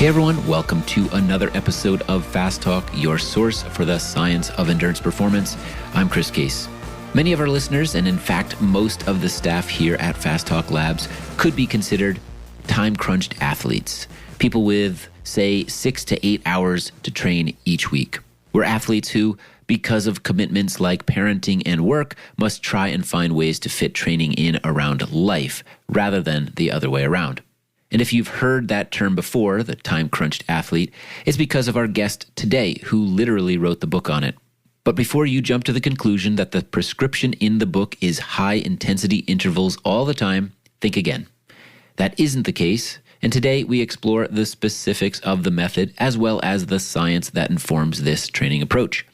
Hey everyone, welcome to another episode of Fast Talk, your source for the science of endurance performance. I'm Chris Case. Many of our listeners, and in fact, most of the staff here at Fast Talk Labs, could be considered time-crunched athletes. People with, say, 6 to 8 hours to train each week. We're athletes who, because of commitments like parenting and work, must try and find ways to fit training in around life, rather than the other way around. And if you've heard that term before, the time-crunched athlete, it's because of our guest today, who literally wrote the book on it. But before you jump to the conclusion that the prescription in the book is high-intensity intervals all the time, think again. That isn't the case, and today we explore the specifics of the method as well as the science that informs this training approach.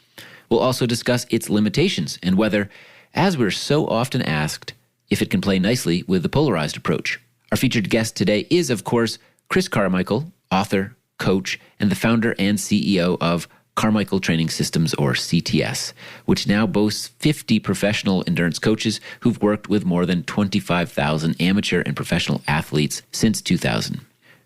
We'll also discuss its limitations and whether, as we're so often asked, if it can play nicely with the polarized approach. Our featured guest today is, of course, Chris Carmichael, author, coach, and the founder and CEO of Carmichael Training Systems, or CTS, which now boasts 50 professional endurance coaches who've worked with more than 25,000 amateur and professional athletes since 2000.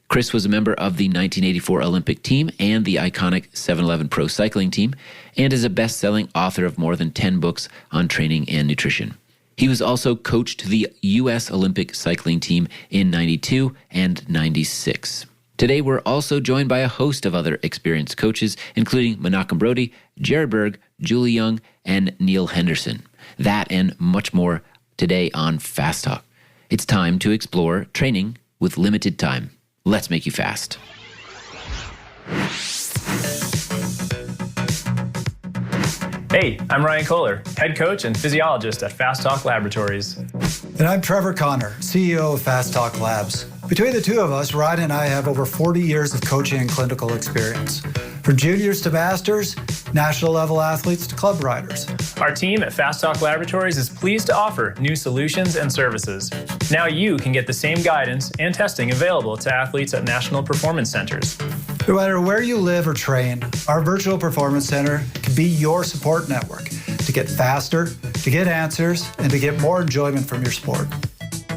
Chris was a member of the 1984 Olympic team and the iconic 7-Eleven Pro Cycling team, and is a best-selling author of more than 10 books on training and nutrition. He was also coached the U.S. Olympic cycling team in 92 and 96. Today, we're also joined by a host of other experienced coaches, including Menachem Brodie, Jared Berg, Julie Young, and Neil Henderson. That and much more today on Fast Talk. It's time to explore training with limited time. Let's make you fast. Hey, I'm Ryan Kohler, head coach and physiologist at Fast Talk Laboratories. And I'm Trevor Connor, CEO of Fast Talk Labs. Between the two of us, Ryan and I have over 40 years of coaching and clinical experience. From juniors to masters, national level athletes to club riders. Our team at Fast Talk Laboratories is pleased to offer new solutions and services. Now you can get the same guidance and testing available to athletes at national performance centers. No matter where you live or train, our virtual performance center can be your support network to get faster, to get answers, and to get more enjoyment from your sport.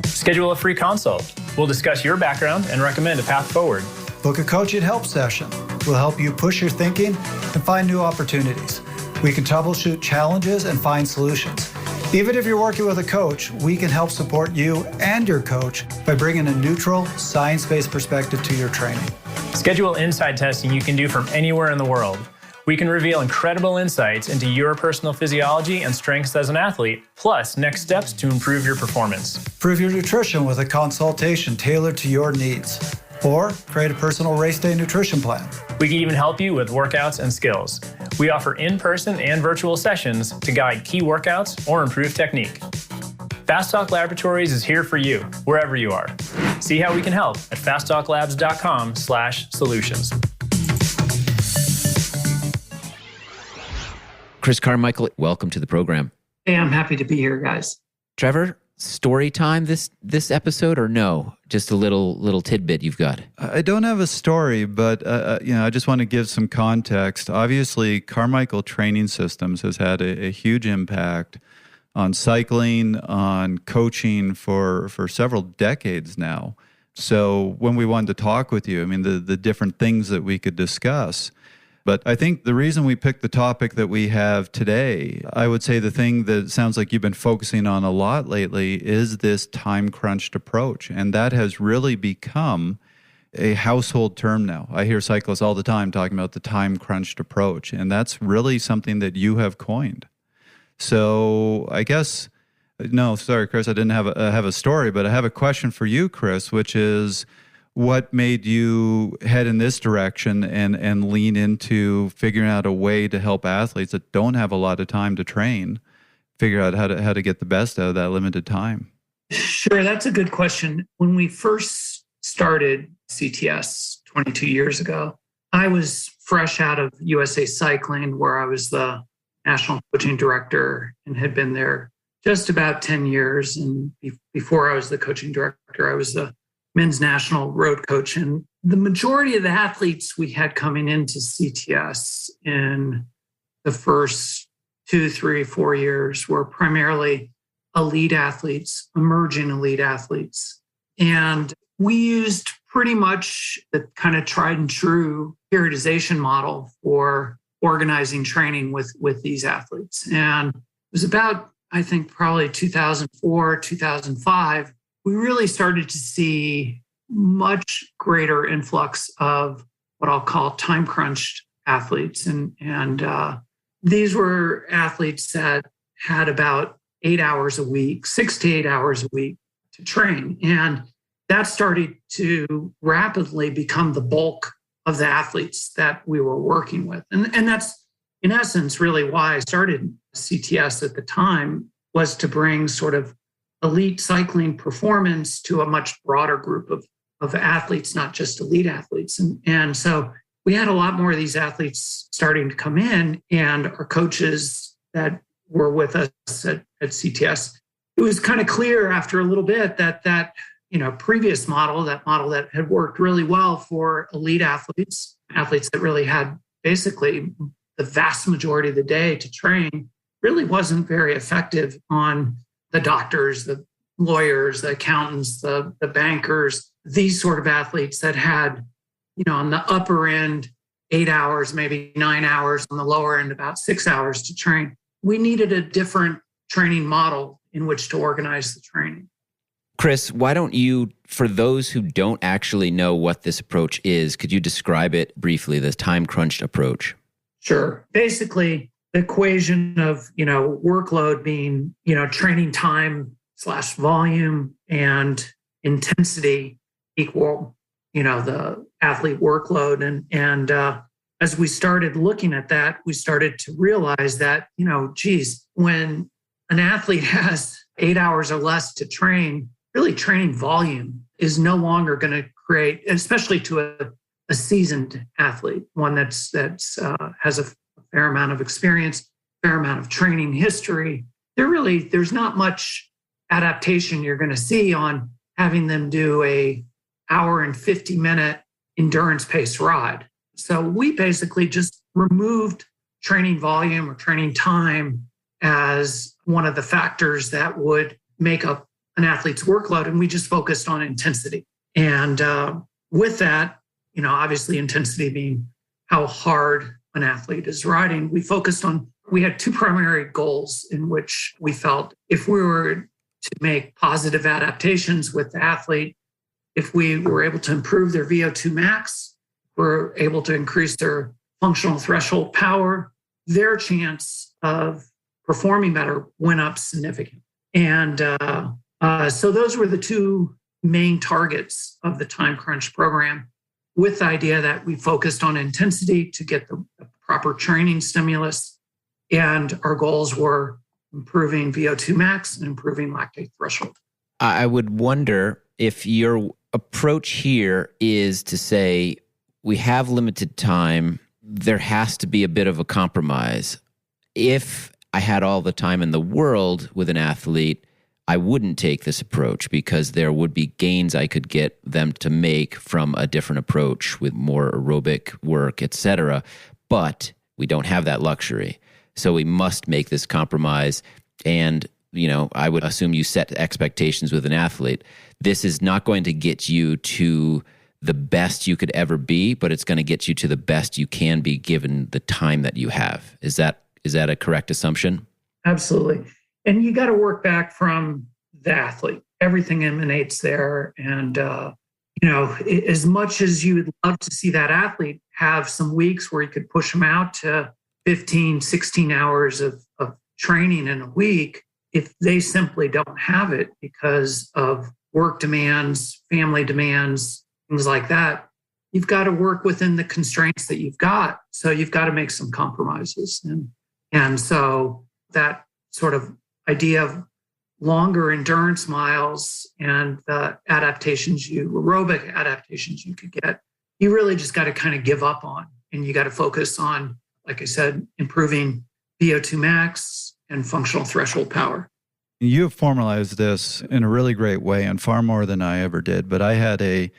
Schedule a free consult. We'll discuss your background and recommend a path forward. Book a coaching help session. We'll help you push your thinking and find new opportunities. We can troubleshoot challenges and find solutions. Even if you're working with a coach, we can help support you and your coach by bringing a neutral, science-based perspective to your training. Schedule inside testing you can do from anywhere in the world. We can reveal incredible insights into your personal physiology and strengths as an athlete, plus next steps to improve your performance. Improve your nutrition with a consultation tailored to your needs. Or create a personal race day nutrition plan. We can even help you with workouts and skills. We offer in-person and virtual sessions to guide key workouts or improve technique. Fast Talk Laboratories is here for you, wherever you are. See how we can help at fasttalklabs.com/solutions. Chris Carmichael, welcome to the program. Hey, I'm happy to be here, guys. Trevor, story time this episode, or no? Just a little tidbit you've got. I don't have a story, but I just want to give some context. Obviously, Carmichael Training Systems has had a huge impact on cycling, on coaching for several decades now. So when we wanted to talk with you, I mean, the different things that we could discuss. But I think the reason we picked the topic that we have today, I would say the thing that sounds like you've been focusing on a lot lately is this time-crunched approach. And that has really become a household term now. I hear cyclists all the time talking about the time-crunched approach. And that's really something that you have coined. So I guess, no, sorry, Chris, I didn't have a story, but I have a question for you, Chris, which is, what made you head in this direction and lean into figuring out a way to help athletes that don't have a lot of time to train figure out how to get the best out of that limited time? Sure, that's a good question. When we first started CTS 22 years ago, I was fresh out of USA Cycling, where I was the national coaching director and had been there just about 10 years. And before I was the coaching director, I was the men's national road coach. And the majority of the athletes we had coming into CTS in the first 2, 3, 4 years were primarily elite athletes, emerging elite athletes. And we used pretty much the kind of tried and true periodization model for organizing training with these athletes. And it was about, I think, probably 2004, 2005, we really started to see much greater influx of what I'll call time-crunched athletes. And these were athletes that had about 8 hours a week, 6 to 8 hours a week to train. And that started to rapidly become the bulk of the athletes that we were working with. And that's, in essence, really why I started CTS at the time, was to bring sort of elite cycling performance to a much broader group of athletes, not just elite athletes. And so we had a lot more of these athletes starting to come in, and our coaches that were with us at CTS, it was kind of clear after a little bit that previous model, that model that had worked really well for elite athletes that really had basically the vast majority of the day to train, really wasn't very effective on the doctors, the lawyers, the accountants, the bankers, these sort of athletes that had, on the upper end, 8 hours, maybe 9 hours, on the lower end, about 6 hours to train. We needed a different training model in which to organize the training. Chris, why don't you, for those who don't actually know what this approach is, could you describe it briefly, the time-crunched approach? Sure. Basically, the equation of, workload being, training time / volume and intensity equal, the athlete workload. And as we started looking at that, we started to realize that, when an athlete has 8 hours or less to train, really training volume is no longer going to create, especially to a seasoned athlete, one that's has a fair amount of experience, fair amount of training history. There's not much adaptation you're going to see on having them do a hour and 50-minute endurance pace ride. So we basically just removed training volume or training time as one of the factors that would make up an athlete's workload, and we just focused on intensity. And with that, obviously intensity being how hard an athlete is riding, we had two primary goals in which we felt if we were to make positive adaptations with the athlete, if we were able to improve their VO2 max, we're able to increase their functional threshold power, their chance of performing better went up significantly. And so those were the two main targets of the Time Crunch program, with the idea that we focused on intensity to get the proper training stimulus. And our goals were improving VO2 max and improving lactate threshold. I would wonder if your approach here is to say, we have limited time, there has to be a bit of a compromise. If I had all the time in the world with an athlete, I wouldn't take this approach because there would be gains I could get them to make from a different approach with more aerobic work, etc. But we don't have that luxury. So we must make this compromise. And, I would assume you set expectations with an athlete. This is not going to get you to the best you could ever be, but it's going to get you to the best you can be given the time that you have. Is that a correct assumption? Absolutely. And you got to work back from the athlete. Everything emanates there. And, as much as you would love to see that athlete have some weeks where you could push them out to 15, 16 hours of training in a week, if they simply don't have it because of work demands, family demands, things like that, you've got to work within the constraints that you've got. So you've got to make some compromises. And so that sort of idea of longer endurance miles and the aerobic adaptations you could get, you really just got to kind of give up on. And you got to focus on, like I said, improving VO2 max and functional threshold power. You have formalized this in a really great way and far more than I ever did. But I had a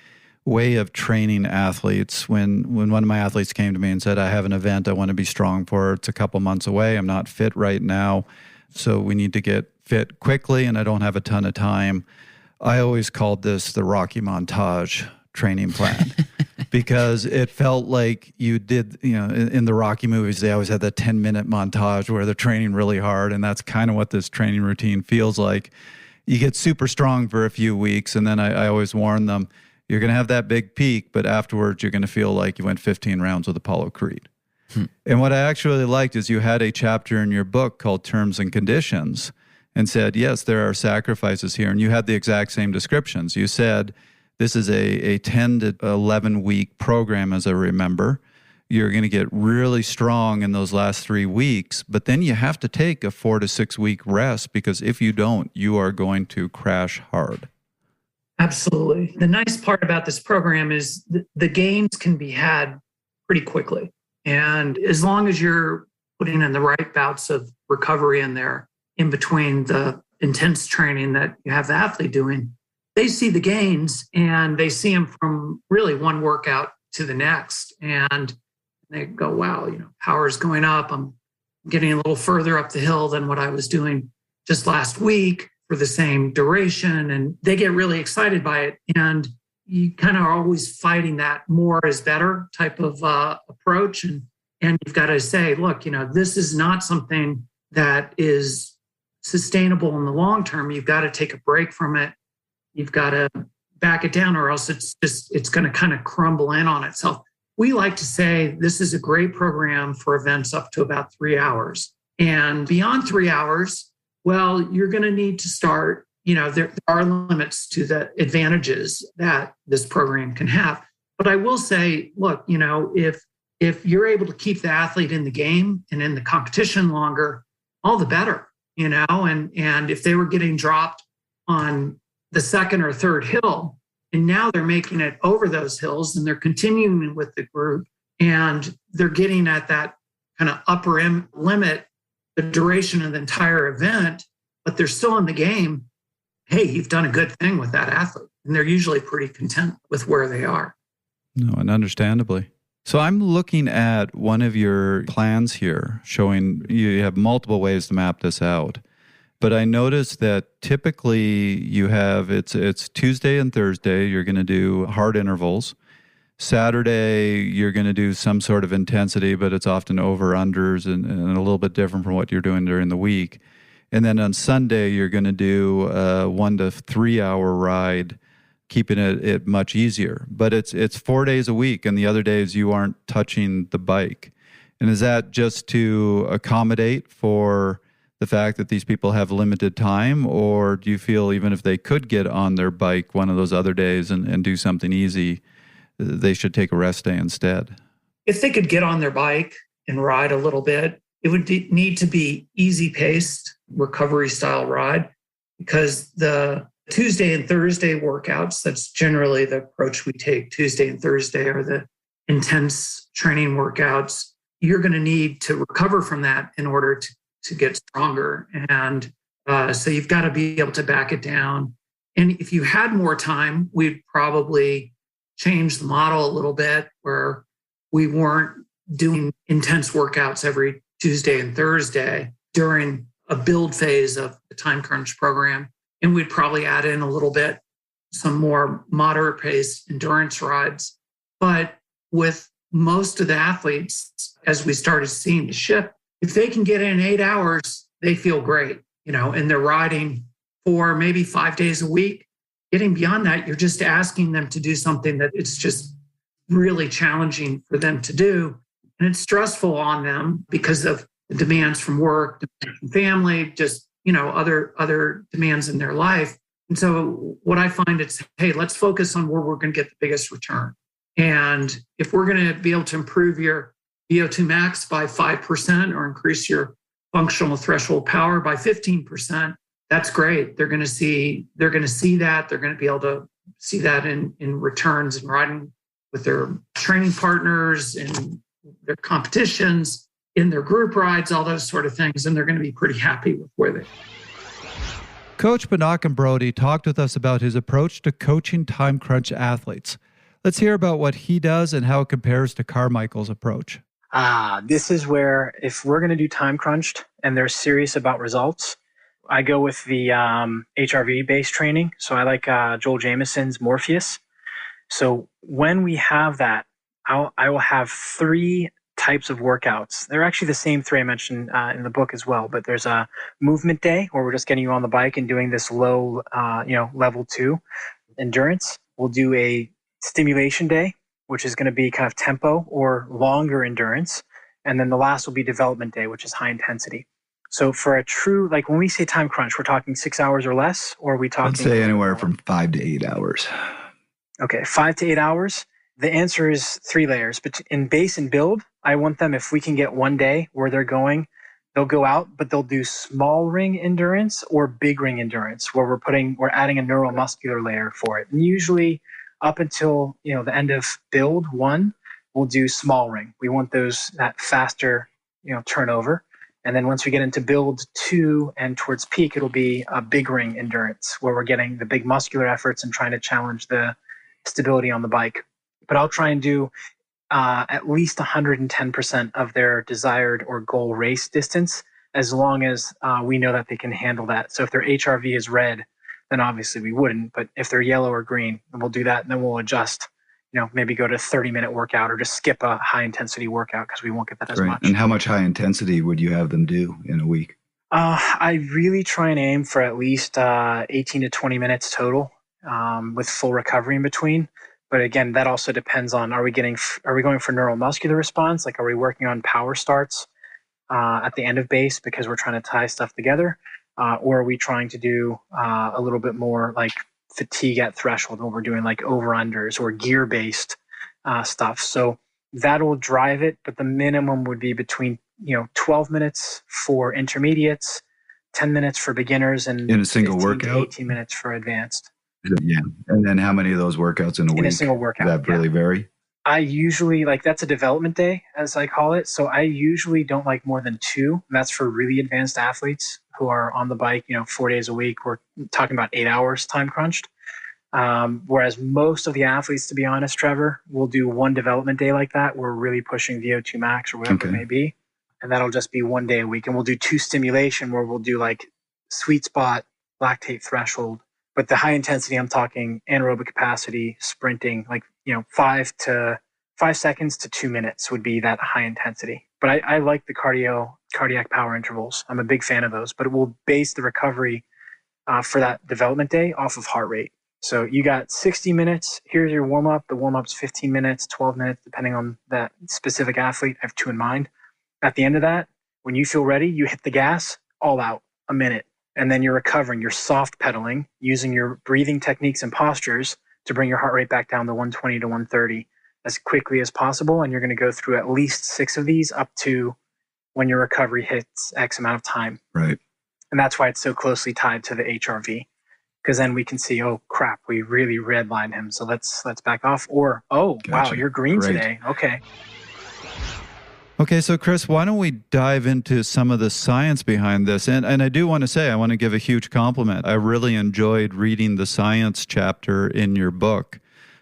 way of training athletes when one of my athletes came to me and said, I have an event I want to be strong for. It's a couple months away. I'm not fit right now. So we need to get fit quickly and I don't have a ton of time. I always called this the Rocky Montage training plan because it felt like you did, in the Rocky movies, they always had that 10-minute montage where they're training really hard. And that's kind of what this training routine feels like. You get super strong for a few weeks. And then I always warn them, you're going to have that big peak, but afterwards you're going to feel like you went 15 rounds with Apollo Creed. And what I actually liked is you had a chapter in your book called Terms and Conditions and said, yes, there are sacrifices here. And you had the exact same descriptions. You said, this is a 10 to 11 week program, as I remember. You're going to get really strong in those last 3 weeks, but then you have to take a 4 to 6 week rest because if you don't, you are going to crash hard. Absolutely. The nice part about this program is the gains can be had pretty quickly. And as long as you're putting in the right bouts of recovery in there, in between the intense training that you have the athlete doing, they see the gains and they see them from really one workout to the next. And they go, wow, power is going up. I'm getting a little further up the hill than what I was doing just last week for the same duration. And they get really excited by it. And you kind of are always fighting that more is better type of approach. And you've got to say, look, this is not something that is sustainable in the long term. You've got to take a break from it. You've got to back it down or else it's going to kind of crumble in on itself. We like to say this is a great program for events up to about 3 hours. And beyond 3 hours, well, you're going to need to start, there are limits to the advantages that this program can have. But I will say, look, if you're able to keep the athlete in the game and in the competition longer, all the better, and if they were getting dropped on the second or third hill, and now they're making it over those hills and they're continuing with the group and they're getting at that kind of upper limit, the duration of the entire event, but they're still in the game. Hey, you've done a good thing with that athlete. And they're usually pretty content with where they are. No, and understandably. So I'm looking at one of your plans here showing you have multiple ways to map this out. But I noticed that typically you have, it's Tuesday and Thursday, you're going to do hard intervals. Saturday, you're going to do some sort of intensity, but it's often over-unders and a little bit different from what you're doing during the week. And then on Sunday, you're going to do a 1 to 3 hour ride, keeping it much easier. But it's 4 days a week, and the other days you aren't touching the bike. And is that just to accommodate for the fact that these people have limited time, or do you feel even if they could get on their bike one of those other days and do something easy, they should take a rest day instead? If they could get on their bike and ride a little bit, it would need to be easy-paced, recovery-style ride, because the Tuesday and Thursday workouts, that's generally the approach we take. Tuesday and Thursday are the intense training workouts. You're going to need to recover from that in order to get stronger. And so you've got to be able to back it down. And if you had more time, we'd probably change the model a little bit where we weren't doing intense workouts every Tuesday and Thursday during a build phase of the Time Crunch program. And we'd probably add in a little bit, some more moderate pace endurance rides. But with most of the athletes, as we started seeing the shift, if they can get in 8 hours, they feel great, and they're riding 4, maybe 5 days a week. Getting beyond that, you're just asking them to do something that it's just really challenging for them to do. And it's stressful on them because of the demands from work, demands from family, just, other demands in their life. And so what I find is, hey, let's focus on where we're going to get the biggest return. And if we're going to be able to improve your VO2 max by 5% or increase your functional threshold power by 15%, that's great. They're going to see that. They're going to be able to see that in returns and riding with their training partners, in their competitions, in their group rides, all those sort of things. And they're going to be pretty happy with where they are. Coach Banach talked with us about his approach to coaching time crunch athletes. Let's hear about what he does and how it compares to Carmichael's approach. This is where if we're going to do time crunched and they're serious about results, I go with the HRV-based training. So I like Joel Jamison's Morpheus. So when we have that, I will have 3 types of workouts. They're actually the same 3 I mentioned in the book as well, but there's a movement day where we're just getting you on the bike and doing this low, level 2 endurance. We'll do a stimulation day, which is going to be kind of tempo or longer endurance. And then the last will be development day, which is high intensity. So for a true, like when we say time crunch, we're talking 6 hours or less, or are we talking? I'd say anywhere from 5 to 8 hours. Okay, 5 to 8 hours. The answer is 3 layers. But in base and build, I want them, if we can get one day where they'll go out, but they'll do small ring endurance or big ring endurance, where we're adding a neuromuscular layer for it. And usually up until, the end of build 1, we'll do small ring. We want that faster, turnover. And then once we get into build 2 and towards peak, it'll be a big ring endurance where we're getting the big muscular efforts and trying to challenge the stability on the bike. But I'll try and do at least 110% of their desired or goal race distance, as long as we know that they can handle that. So if their HRV is red, then obviously we wouldn't. But if they're yellow or green, then we'll do that. And then we'll adjust, maybe go to 30-minute workout or just skip a high intensity workout because we won't get that as much. And how much high intensity would you have them do in a week? I really try and aim for at least 18 to 20 minutes total with full recovery in between. But again, that also depends on, are we going for neuromuscular response? Like, are we working on power starts at the end of base because we're trying to tie stuff together? Or are we trying to do a little bit more like fatigue at threshold when we're doing like over-unders or gear-based stuff? So that'll drive it, but the minimum would be between 12 minutes for intermediates, 10 minutes for beginners, and in a single workout, 18 minutes for advanced. Yeah. And then how many of those workouts in a week? In a single workout. Does that really vary? I usually, that's a development day, as I call it. So I usually don't like more than 2. And that's for really advanced athletes who are on the bike, 4 days a week. We're talking about 8 hours time crunched. Whereas most of the athletes, to be honest, Trevor, will do 1 development day like that. We're really pushing VO2 max or whatever it may be. And that'll just be 1 day a week. And we'll do 2 stimulation where we'll do like sweet spot, lactate threshold. But the high intensity, I'm talking anaerobic capacity, sprinting, 5 seconds to 2 minutes would be that high intensity. But I like the cardiac power intervals. I'm a big fan of those, but it will base the recovery for that development day off of heart rate. So you got 60 minutes. Here's your warm up. The warm up's 15 minutes, 12 minutes, depending on that specific athlete. I have 2 in mind. At the end of that, when you feel ready, you hit the gas all out, a minute. And then you're recovering. You're soft pedaling using your breathing techniques and postures to bring your heart rate back down to 120 to 130 as quickly as possible. And you're going to go through at least 6 of these up to when your recovery hits X amount of time. Right. And that's why it's so closely tied to the HRV. Because then we can see, oh crap, we really redlined him. So let's back off. Or, gotcha. Wow, you're green today. Okay. Okay, so Chris, why don't we dive into some of the science behind this? And I do want to say, I want to give a huge compliment. I really enjoyed reading the science chapter in your book.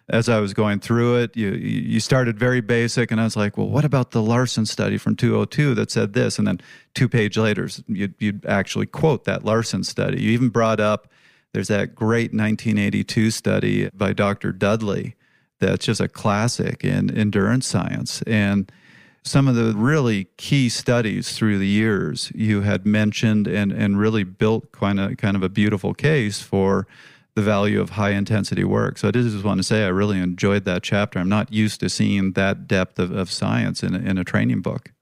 As I was going through it, you started very basic, and I was like, well, what about the Larson study from 2002 that said this? And then 2 pages later, you'd actually quote that Larson study. You even brought up, there's that great 1982 study by Dr. Dudley that's just a classic in endurance science. And some of the really key studies through the years you had mentioned and really built kind of a beautiful case for the value of high intensity work. So I just want to say I really enjoyed that chapter. I'm not used to seeing that depth of science in a training book.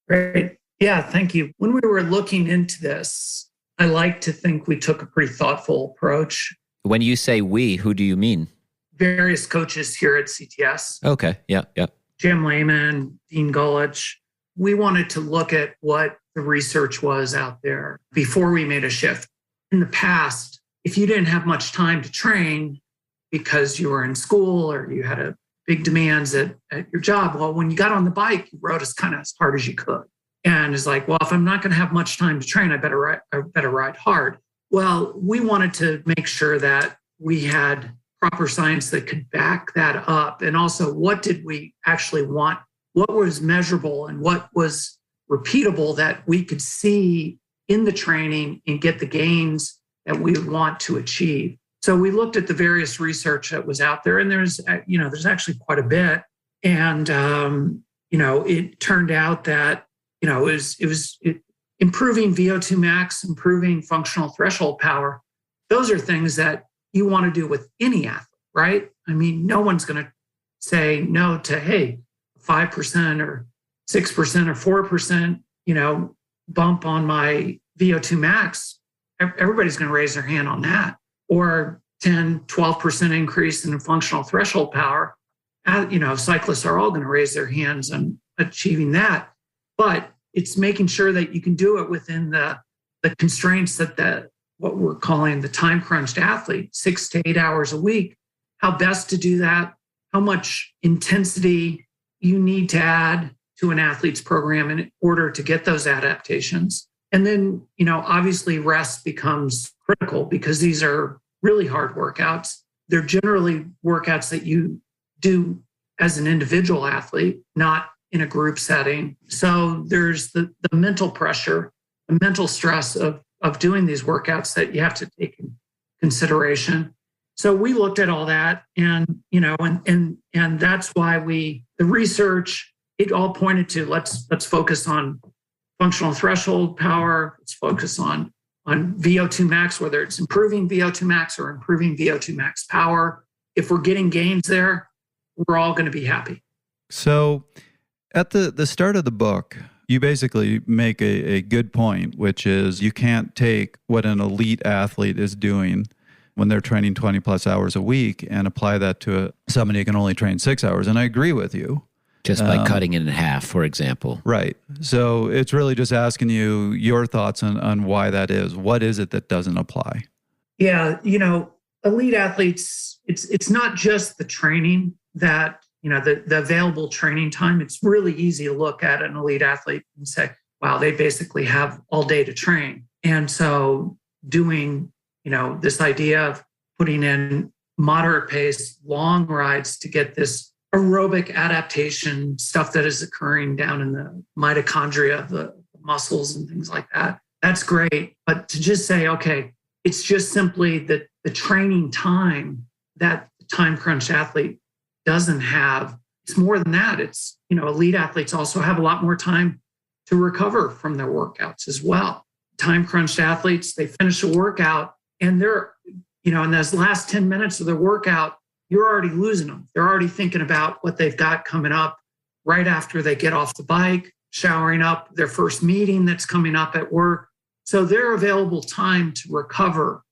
Great. Yeah, thank you. When we were looking into this, I like to think we took a pretty thoughtful approach. When you say we, who do you mean? Various coaches here at CTS. Okay, yeah. Jim Lehman, Dean Gulich. We wanted to look at what the research was out there before we made a shift. In the past, if you didn't have much time to train because you were in school or you had big demands at your job, well, when you got on the bike, you rode as kind of as hard as you could. And it's like, well, if I'm not going to have much time to train, I better ride hard. Well, we wanted to make sure that we had proper science that could back that up. And also, what did we actually want? What was measurable and what was repeatable that we could see in the training and get the gains that we would want to achieve. So we looked at the various research that was out there, and there's actually quite a bit. And, it turned out that, it was improving VO2 max, improving functional threshold power. Those are things that you want to do with any athlete, right? I mean, no one's going to say no to, hey, 5% or 6% or 4%, bump on my VO2 max. Everybody's going to raise their hand on that. Or 10, 12% increase in functional threshold power. Cyclists are all going to raise their hands on achieving that. But it's making sure that you can do it within the constraints that what we're calling the time-crunched athlete, 6 to 8 hours a week, how best to do that, how much intensity you need to add to an athlete's program in order to get those adaptations. And then, obviously rest becomes critical because these are really hard workouts. They're generally workouts that you do as an individual athlete, not in a group setting. So there's the mental pressure, the mental stress of doing these workouts that you have to take in consideration. So we looked at all that, and that's why the research, it all pointed to let's focus on functional threshold power. Let's focus on VO2 max, whether it's improving VO2 max or improving VO2 max power. If we're getting gains there, we're all going to be happy. So at the start of the book, you basically make a good point, which is you can't take what an elite athlete is doing when they're training 20 plus hours a week and apply that to somebody who can only train 6 hours. And I agree with you. Just by cutting it in half, for example. Right. So it's really just asking you your thoughts on why that is. What is it that doesn't apply? Yeah, elite athletes, it's not just the training that, the available training time. It's really easy to look at an elite athlete and say, wow, they basically have all day to train. And so doing, this idea of putting in moderate pace, long rides to get this aerobic adaptation stuff that is occurring down in the mitochondria of the muscles and things like that. That's great. But to just say, okay, it's just simply the training time that the time-crunched athlete doesn't have. It's more than that. It's, elite athletes also have a lot more time to recover from their workouts as well. Time-crunched athletes, they finish a workout and they're, in those last 10 minutes of their workout, you're already losing them. They're already thinking about what they've got coming up right after they get off the bike, showering up, their first meeting that's coming up at work. So their available time to recover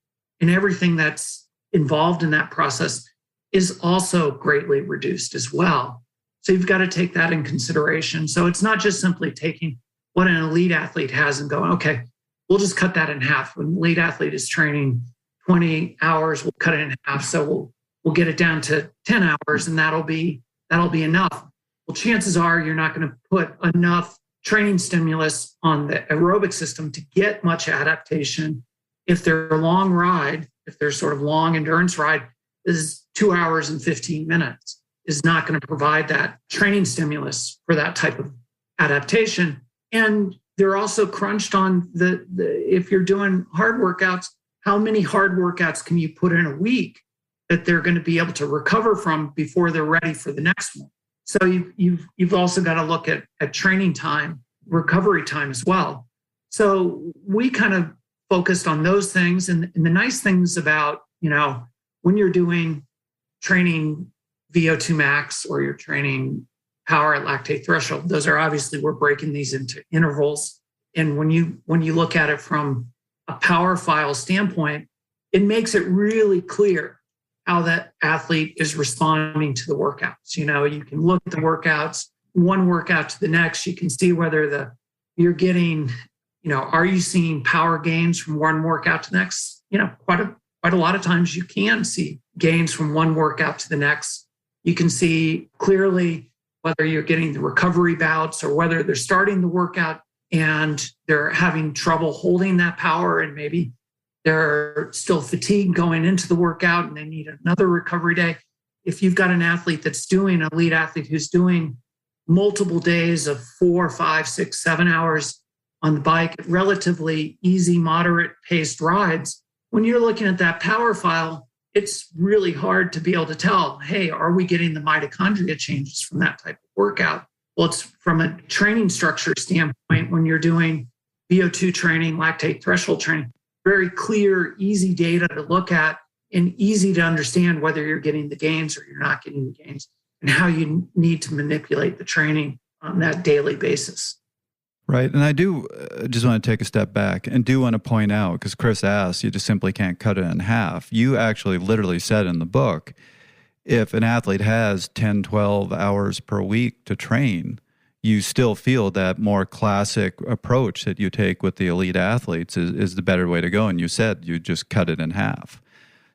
and everything that's involved in that process is also greatly reduced as well. So you've got to take that in consideration. So it's not just simply taking what an elite athlete has and going, okay, we'll just cut that in half. When an elite athlete is training 20 hours, we'll cut it in half. So we'll get it down to 10 hours and that'll be enough. Well, chances are you're not going to put enough training stimulus on the aerobic system to get much adaptation. If their long ride, if their sort of long endurance ride is 2 hours and 15 minutes, is not going to provide that training stimulus for that type of adaptation. And they're also crunched on if you're doing hard workouts, how many hard workouts can you put in a week that they're going to be able to recover from before they're ready for the next one? So you've also got to look at training time, recovery time as well. So we kind of focused on those things. And the nice things about, when you're doing training VO2 max or you're training power at lactate threshold, those are obviously, we're breaking these into intervals. And when you look at it from a power file standpoint, it makes it really clear how that athlete is responding to the workouts. You can look at the workouts, one workout to the next. You can see whether you're getting, are you seeing power gains from one workout to the next? Quite a lot of times you can see gains from one workout to the next. You can see clearly whether you're getting the recovery bouts or whether they're starting the workout and they're having trouble holding that power and maybe they're still fatigued going into the workout and they need another recovery day. If you've got an elite athlete who's doing multiple days of 4, 5, 6, 7 hours on the bike, relatively easy, moderate paced rides. When you're looking at that power file, it's really hard to be able to tell, hey, are we getting the mitochondria changes from that type of workout? Well, it's from a training structure standpoint, when you're doing VO2 training, lactate threshold training, very clear, easy data to look at and easy to understand whether you're getting the gains or you're not getting the gains and how you need to manipulate the training on that daily basis. Right. And I do just want to take a step back and do want to point out, because Chris asked, you just simply can't cut it in half. You actually literally said in the book, if an athlete has 10, 12 hours per week to train, you still feel that more classic approach that you take with the elite athletes is the better way to go. And you said you just cut it in half.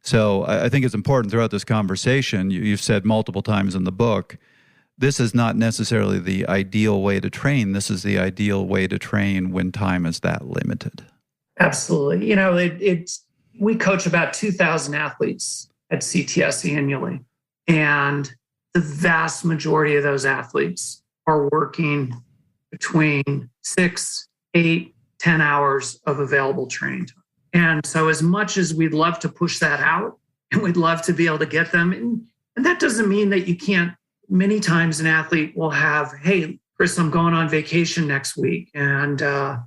So I think it's important throughout this conversation, you've said multiple times in the book, this is not necessarily the ideal way to train. This is the ideal way to train when time is that limited. Absolutely. We coach about 2,000 athletes at CTS annually. And the vast majority of those athletes are working between 6, 8, 10 hours of available training time. And so as much as we'd love to push that out and we'd love to be able to get them, and that doesn't mean that you can't. Many times an athlete will have, hey, Chris, I'm going on vacation next week and I'm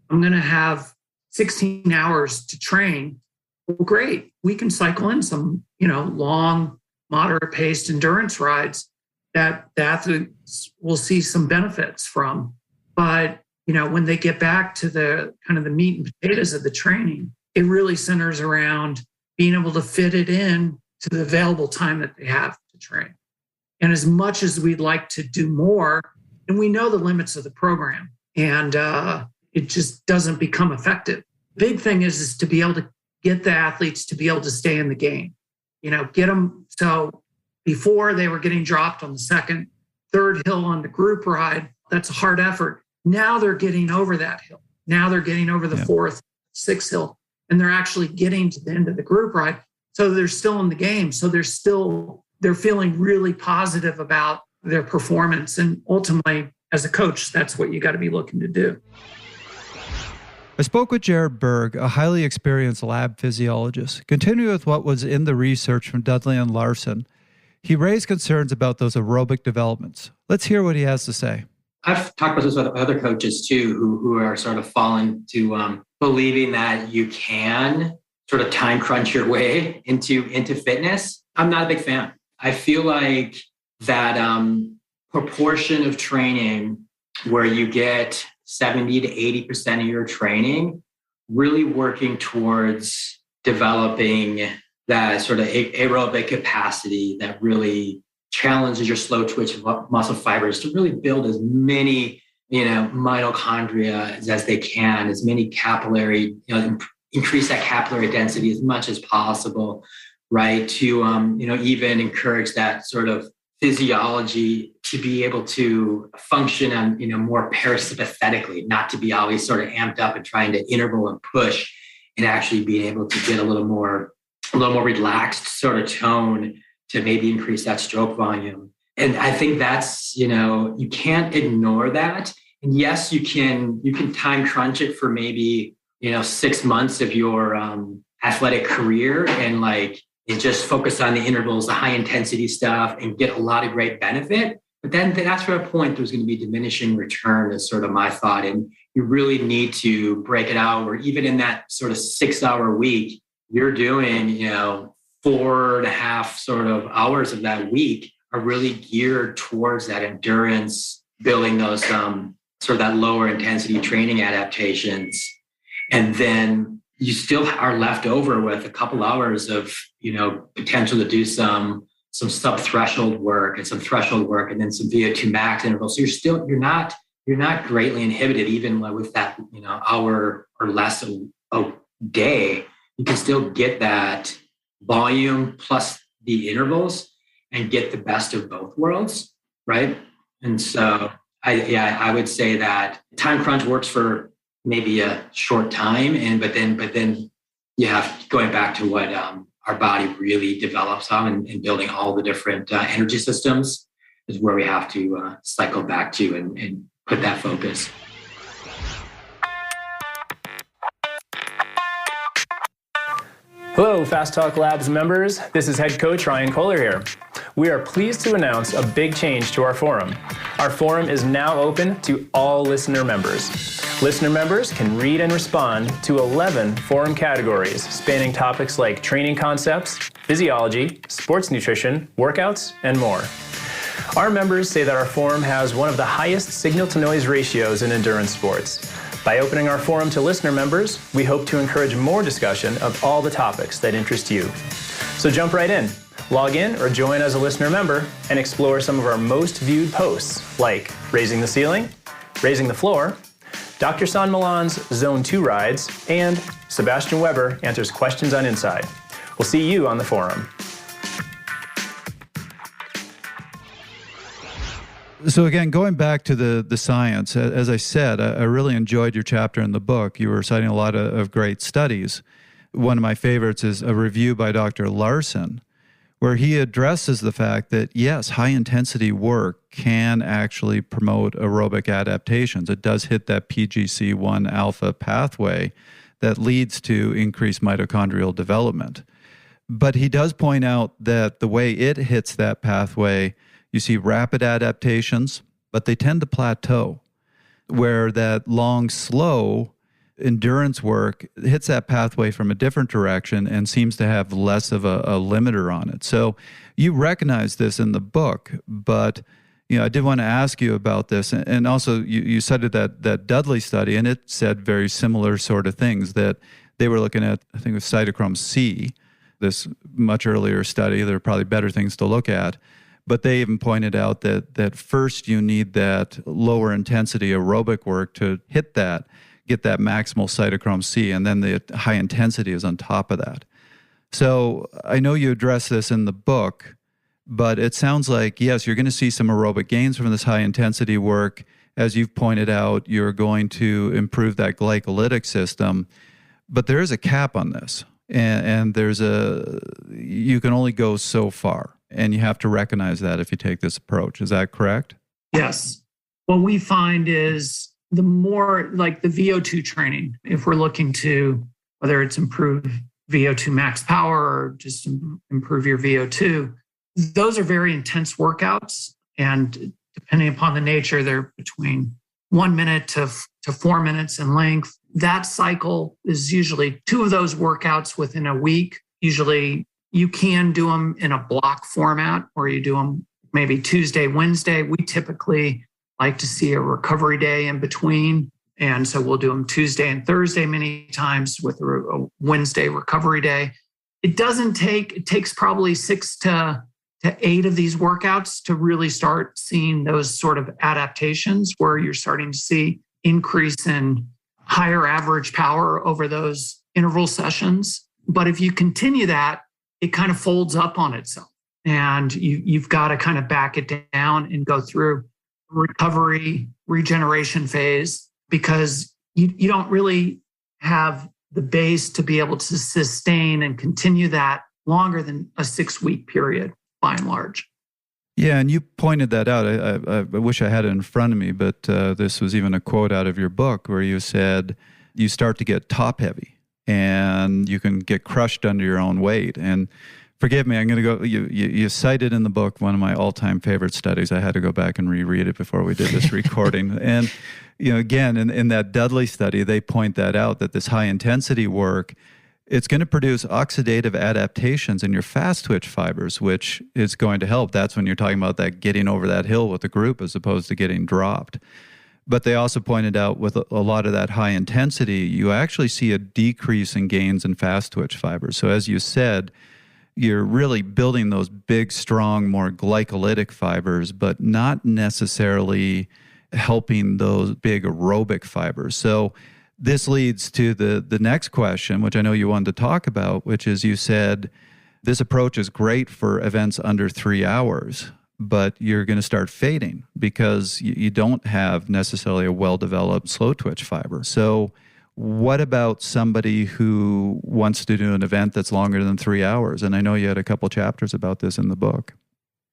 going to have 16 hours to train. Well, great. We can cycle in some, long, moderate paced endurance rides that the athletes will see some benefits from. But, when they get back to the kind of the meat and potatoes of the training, it really centers around being able to fit it in to the available time that they have to train. And as much as we'd like to do more, and we know the limits of the program, and it just doesn't become effective. The big thing is to be able to get the athletes to be able to stay in the game. Get them. So before they were getting dropped on the second, third hill on the group ride, that's a hard effort. Now they're getting over that hill. Now they're getting over the fourth, sixth hill, and they're actually getting to the end of the group ride. So they're still in the game. So they're feeling really positive about their performance. And ultimately, as a coach, that's what you got to be looking to do. I spoke with Jared Berg, a highly experienced lab physiologist. Continuing with what was in the research from Dudley and Larson, he raised concerns about those aerobic developments. Let's hear what he has to say. I've talked about this with other coaches too, who are sort of fallen to believing that you can sort of time crunch your way into fitness. I'm not a big fan. I feel like that proportion of training where you get 70 to 80% of your training, really working towards developing that sort of aerobic capacity that really challenges your slow twitch muscle fibers to really build as many, mitochondria as they can, as many capillary, increase that capillary density as much as possible. Right, to even encourage that sort of physiology to be able to function on more parasympathetically, not to be always sort of amped up and trying to interval and push, and actually being able to get a little more relaxed sort of tone to maybe increase that stroke volume. And I think that's you can't ignore that. And yes, you can time crunch it for maybe 6 months of your athletic career and just focus on the intervals, the high intensity stuff, and get a lot of great benefit. But then after a point, there's going to be diminishing return is sort of my thought. And you really need to break it out where even in that sort of 6-hour week, you're doing, 4.5 sort of hours of that week are really geared towards that endurance, building those sort of that lower intensity training adaptations. And then you still are left over with a couple hours of, potential to do some sub-threshold work and some threshold work and then some VO2 max intervals. So you're not greatly inhibited even with that, hour or less a day. You can still get that volume plus the intervals and get the best of both worlds, right? And so I would say that time crunch works for maybe a short time, but then you have going back to what our body really develops on and building all the different energy systems is where we have to cycle back to and put that focus. Hello, Fast Talk Labs members. This is head coach Ryan Kohler here. We are pleased to announce a big change to our forum. Our forum is now open to all listener members. Listener members can read and respond to 11 forum categories spanning topics like training concepts, physiology, sports nutrition, workouts, and more. Our members say that our forum has one of the highest signal-to-noise ratios in endurance sports. By opening our forum to listener members, we hope to encourage more discussion of all the topics that interest you. So jump right in, log in or join as a listener member and explore some of our most viewed posts like Raising the Ceiling, Raising the Floor, Dr. San Milan's Zone 2 rides, and Sebastian Weber answers questions on Inside. We'll see you on the forum. So again, going back to the science, as I said, I really enjoyed your chapter in the book. You were citing a lot of great studies. One of my favorites is a review by Dr. Larson, where he addresses the fact that, yes, high-intensity work can actually promote aerobic adaptations. It does hit that PGC1 alpha pathway that leads to increased mitochondrial development. But he does point out that the way it hits that pathway, you see rapid adaptations, but they tend to plateau, where that long, slow endurance work hits that pathway from a different direction and seems to have less of a limiter on it. So you recognize this in the book, but I did want to ask you about this. And also you cited that Dudley study, and it said very similar sort of things, that they were looking at, I think it was cytochrome C, this much earlier study. There are probably better things to look at. But they even pointed out that first you need that lower intensity aerobic work to hit that, get that maximal cytochrome C, and then the high intensity is on top of that. So I know you address this in the book, but it sounds like, yes, you're going to see some aerobic gains from this high intensity work. As you've pointed out, you're going to improve that glycolytic system, but there is a cap on this, and you can only go so far. And you have to recognize that if you take this approach. Is that correct? Yes. What we find is the more like the VO2 training, if we're looking to, whether it's improve VO2 max power or just improve your VO2, those are very intense workouts. And depending upon the nature, they're between 1 minute to 4 minutes in length. That cycle is usually 2 of those workouts within a week. Usually you can do them in a block format, or you do them maybe Tuesday, Wednesday. We typically like to see a recovery day in between. And so we'll do them Tuesday and Thursday many times with a Wednesday recovery day. It takes probably 6 to 8 of these workouts to really start seeing those sort of adaptations where you're starting to see increase in higher average power over those interval sessions. But if you continue that, it kind of folds up on itself, and you've got to kind of back it down and go through recovery, regeneration phase, because you don't really have the base to be able to sustain and continue that longer than a 6-week period, by and large. Yeah, and you pointed that out. I wish I had it in front of me, but this was even a quote out of your book where you said you start to get top heavy, and you can get crushed under your own weight. And forgive me, I'm going to go, you cited in the book one of my all-time favorite studies. I had to go back and reread it before we did this recording. And, again, in that Dudley study, they point that out, that this high-intensity work, it's going to produce oxidative adaptations in your fast twitch fibers, which is going to help. That's when you're talking about that getting over that hill with the group as opposed to getting dropped. But they also pointed out with a lot of that high intensity, you actually see a decrease in gains in fast twitch fibers. So as you said, you're really building those big, strong, more glycolytic fibers, but not necessarily helping those big aerobic fibers. So this leads to the next question, which I know you wanted to talk about, which is you said this approach is great for events under 3 hours, but you're going to start fading because you don't have necessarily a well-developed slow twitch fiber. So what about somebody who wants to do an event that's longer than 3 hours? And I know you had a couple chapters about this in the book.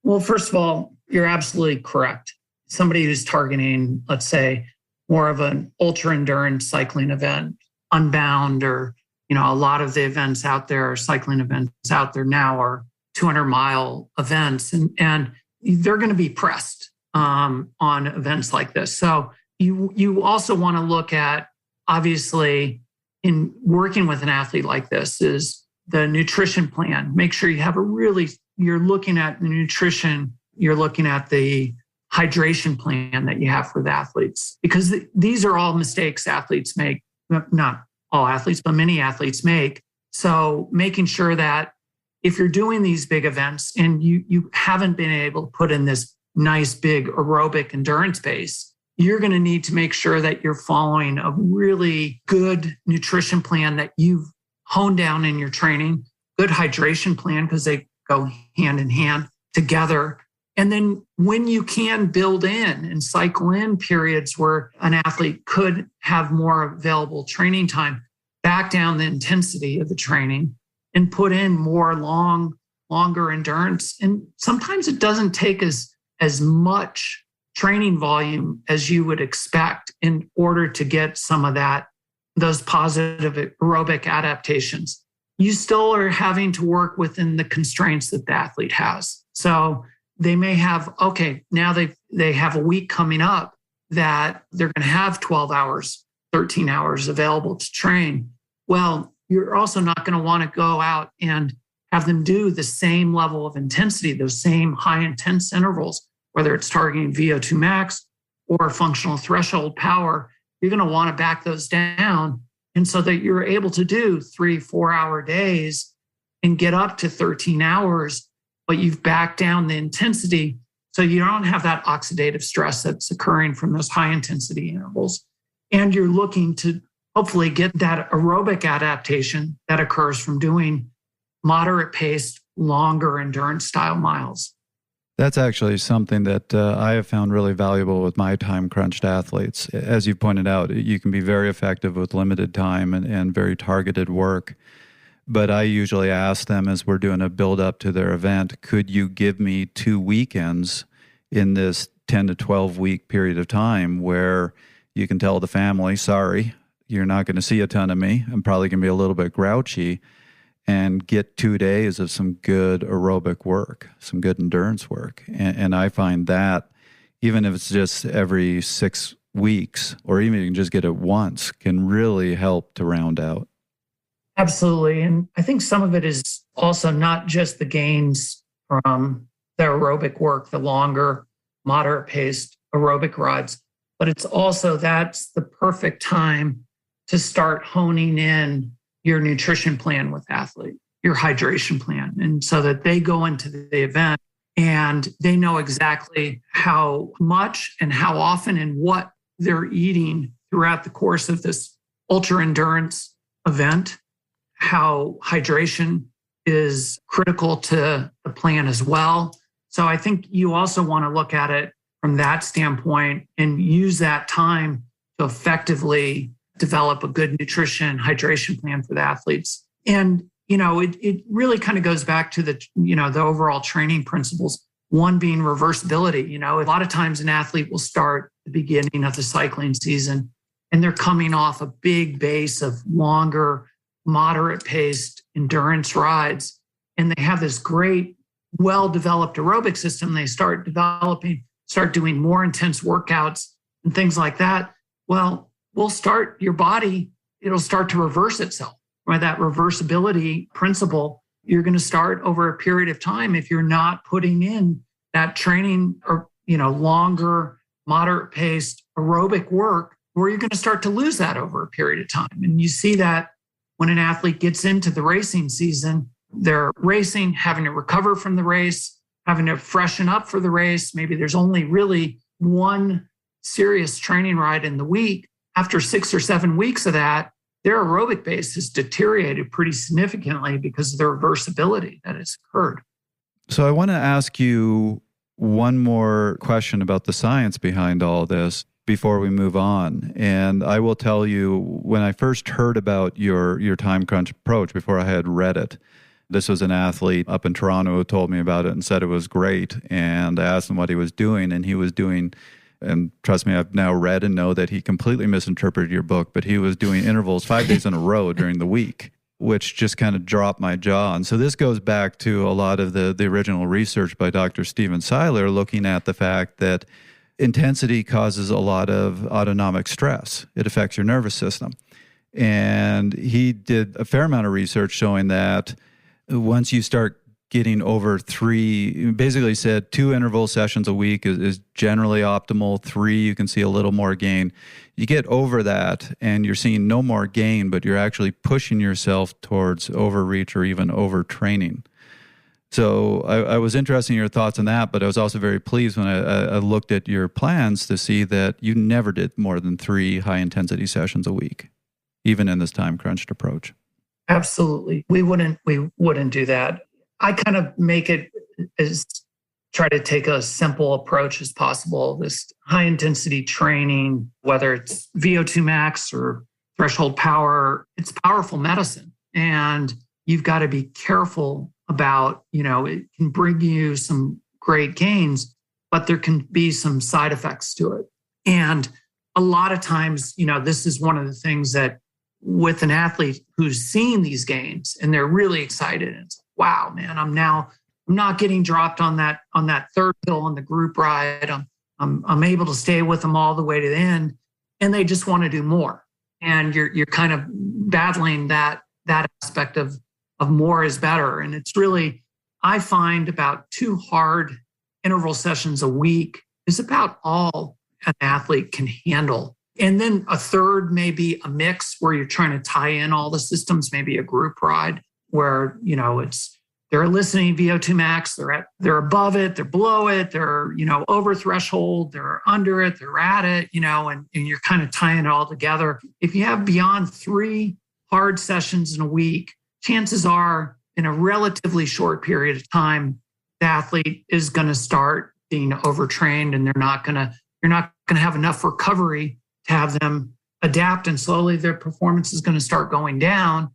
Well, first of all, you're absolutely correct. Somebody who's targeting, let's say, more of an ultra endurance cycling event, Unbound or A lot of the events out there, cycling events out there now are 200-mile events, and they're going to be pressed on events like this. So you also want to look at, obviously, in working with an athlete like this, is the nutrition plan. Make sure you have you're looking at the nutrition, you're looking at the hydration plan that you have for the athletes, because these are all mistakes athletes make, not all athletes, but many athletes make. So making sure that if you're doing these big events and you haven't been able to put in this nice big aerobic endurance base, you're going to need to make sure that you're following a really good nutrition plan that you've honed down in your training, good hydration plan, because they go hand in hand together. And then when you can build in and cycle in periods where an athlete could have more available training time, back down the intensity of the training and put in more longer endurance. And sometimes it doesn't take as much training volume as you would expect in order to get some of those positive aerobic adaptations. You still are having to work within the constraints that the athlete has. So they may have, now they have a week coming up that they're going to have 12 hours, 13 hours available to train. Well, you're also not going to want to go out and have them do the same level of intensity, those same high intense intervals, whether it's targeting VO2 max or functional threshold power. You're going to want to back those down. And so that you're able to do 3-4 hour days and get up to 13 hours, but you've backed down the intensity so you don't have that oxidative stress that's occurring from those high intensity intervals. And you're looking to hopefully get that aerobic adaptation that occurs from doing moderate paced, longer endurance style miles. That's actually something that I have found really valuable with my time-crunched athletes. As you pointed out, you can be very effective with limited time and very targeted work. But I usually ask them, as we're doing a build-up to their event, could you give me 2 weekends in this 10 to 12-week period of time where you can tell the family, sorry, you're not going to see a ton of me. I'm probably going to be a little bit grouchy, and get 2 days of some good aerobic work, some good endurance work. And I find that, even if it's just every 6 weeks, or even you can just get it once, can really help to round out. Absolutely. And I think some of it is also not just the gains from the aerobic work, the longer, moderate paced aerobic rides, but it's also that's the perfect time to start honing in your nutrition plan with athlete, your hydration plan. And so that they go into the event and they know exactly how much and how often and what they're eating throughout the course of this ultra endurance event, how hydration is critical to the plan as well. So I think you also want to look at it from that standpoint and use that time to effectively develop a good nutrition hydration plan for the athletes. And, it really kind of goes back to the overall training principles. One being reversibility. A lot of times an athlete will start at the beginning of the cycling season and they're coming off a big base of longer, moderate paced endurance rides. And they have this great, well-developed aerobic system. They start doing more intense workouts and things like that. Well, your body, it'll start to reverse itself. By that reversibility principle, you're going to start over a period of time if you're not putting in that training or, longer, moderate paced aerobic work, where you're going to start to lose that over a period of time. And you see that when an athlete gets into the racing season, they're racing, having to recover from the race, having to freshen up for the race. Maybe there's only really one serious training ride in the week. After 6 or 7 weeks of that, their aerobic base has deteriorated pretty significantly because of the reversibility that has occurred. So I want to ask you one more question about the science behind all this before we move on. And I will tell you, when I first heard about your time crunch approach, before I had read it, this was an athlete up in Toronto who told me about it and said it was great. And I asked him what he was doing, and he was doing, and trust me, I've now read and know that he completely misinterpreted your book, but he was doing intervals 5 days in a row during the week. which just kind of dropped my jaw. And so this goes back to a lot of the original research by Dr. Stephen Seiler, looking at the fact that intensity causes a lot of autonomic stress. It affects your nervous system. And he did a fair amount of research showing that once you start getting over 3, basically said 2 interval sessions a week is generally optimal. 3, you can see a little more gain. You get over that and you're seeing no more gain, but you're actually pushing yourself towards overreach or even overtraining. So I was interested in your thoughts on that, but I was also very pleased when I looked at your plans to see that you never did more than 3 high-intensity sessions a week, even in this time-crunched approach. Absolutely. We wouldn't do that. I kind of make it as try to take a simple approach as possible. This high-intensity training, whether it's VO2 max or threshold power, it's powerful medicine. And you've got to be careful about, it can bring you some great gains, but there can be some side effects to it. And a lot of times, this is one of the things that with an athlete who's seen these gains and they're really excited, and it's like, wow, man, I'm not getting dropped on that third hill on the group ride. I'm able to stay with them all the way to the end, and they just want to do more. And you're kind of battling that aspect of more is better. And it's really, I find about 2 hard interval sessions a week is about all an athlete can handle. And then a third may be a mix where you're trying to tie in all the systems, maybe a group ride where, they're listening VO2 max, they're above it, they're below it, they're, over threshold, they're under it, they're at it, and you're kind of tying it all together. If you have beyond 3 hard sessions in a week, chances are in a relatively short period of time, the athlete is going to start being overtrained, and you're not going to have enough recovery to have them adapt, and slowly their performance is going to start going down.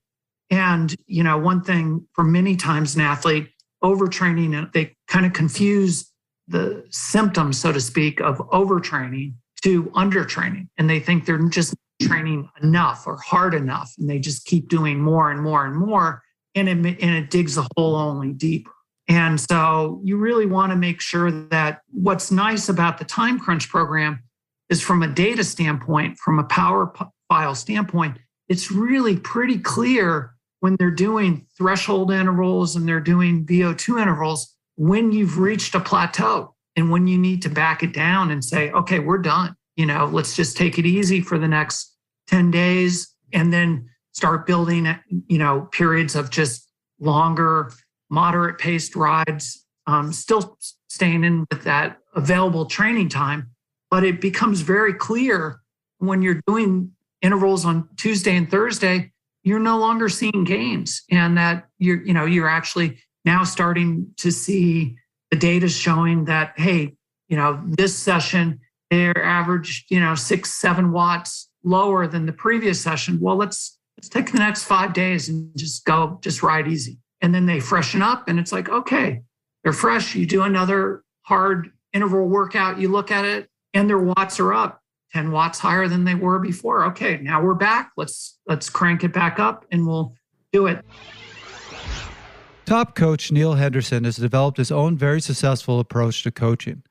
And, one thing for many times an athlete overtraining, they kind of confuse the symptoms, so to speak, of overtraining to undertraining. And they think they're just training enough or hard enough, and they just keep doing more and more and more, and it digs the hole only deeper. And so you really want to make sure that what's nice about the Time Crunch program is from a data standpoint, from a power file standpoint, it's really pretty clear when they're doing threshold intervals and they're doing VO2 intervals, when you've reached a plateau and when you need to back it down and say, okay, we're done. Let's just take it easy for the next 10 days and then start building, periods of just longer, moderate paced rides, still staying in with that available training time. But it becomes very clear when you're doing intervals on Tuesday and Thursday, you're no longer seeing gains, and that you're actually now starting to see the data showing that, hey, this session, they're averaged, 6-7 watts lower than the previous session. Well, let's take the next 5 days and just ride easy. And then they freshen up, and it's like, okay, they're fresh. You do another hard interval workout, you look at it, and their watts are up 10 watts higher than they were before. Okay, now we're back. Let's crank it back up, and we'll do it. Top coach Neil Henderson has developed his own very successful approach to coaching.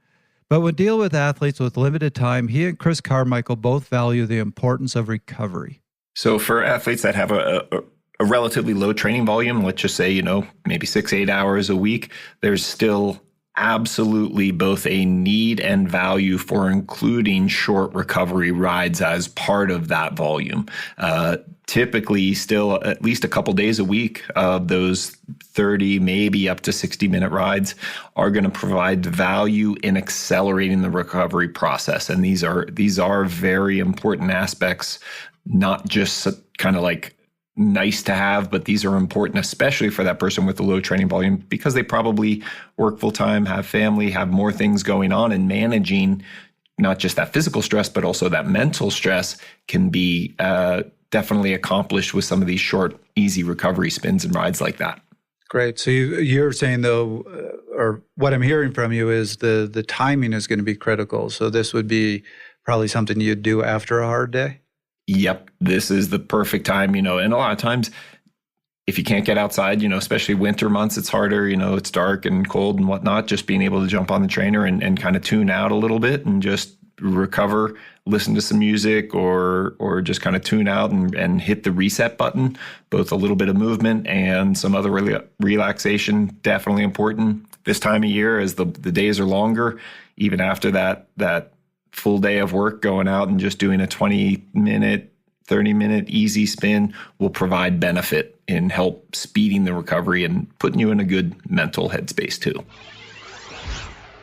But when dealing with athletes with limited time, he and Chris Carmichael both value the importance of recovery. So for athletes that have a relatively low training volume, let's just say, maybe 6-8 hours a week, there's still absolutely both a need and value for including short recovery rides as part of that volume. Typically still at least a couple days a week of those 30, maybe up to 60-minute rides are going to provide value in accelerating the recovery process. And these are very important aspects, not just kind of like nice to have, but these are important, especially for that person with a low training volume, because they probably work full time, have family, have more things going on, and managing not just that physical stress, but also that mental stress can be definitely accomplished with some of these short, easy recovery spins and rides like that. Great. So you're saying, though, or what I'm hearing from you is the timing is going to be critical. So this would be probably something you'd do after a hard day? Yep, this is the perfect time, and a lot of times if you can't get outside, especially winter months, it's harder, it's dark and cold and whatnot, just being able to jump on the trainer and kind of tune out a little bit and just recover, listen to some music or just kind of tune out and hit the reset button. Both a little bit of movement and some other relaxation, definitely important this time of year as the days are longer. Even after that full day of work, going out and just doing a 20-minute, 30-minute easy spin will provide benefit in help speeding the recovery and putting you in a good mental headspace too.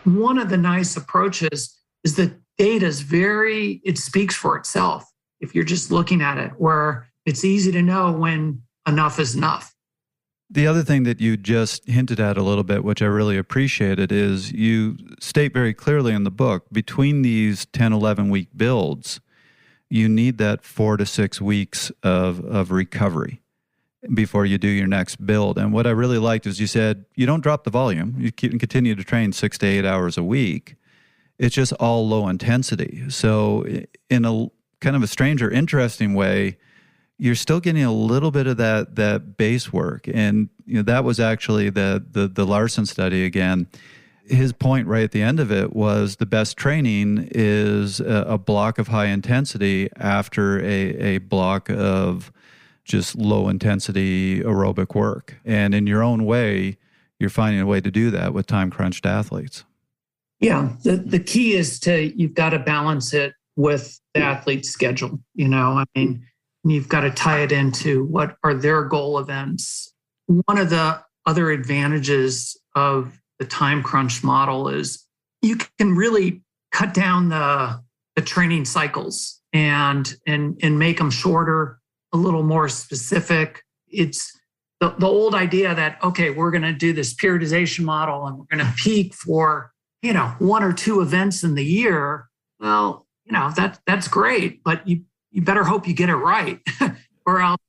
One of the nice approaches is that data's it speaks for itself. If you're just looking at it, where it's easy to know when enough is enough. The other thing that you just hinted at a little bit, which I really appreciated, is you state very clearly in the book, between these 10, 11-week builds, you need that 4 to 6 weeks of recovery before you do your next build. And what I really liked is you said, you don't drop the volume. You can continue to train 6 to 8 hours a week. It's just all low intensity. So in a kind of a strange or interesting way, you're still getting a little bit of that base work. And that was actually the Larson study again. His point right at the end of it was the best training is a block of high intensity after a block of just low intensity aerobic work. And in your own way, you're finding a way to do that with time-crunched athletes. Yeah, the key is you've got to balance it with the athlete's schedule. You've got to tie it into what are their goal events. One of the other advantages of the time crunch model is you can really cut down the training cycles and make them shorter, a little more specific. It's the old idea that, okay, we're going to do this periodization model and we're going to peak for, 1 or 2 events in the year. Well, that's great, but you better hope you get it right or else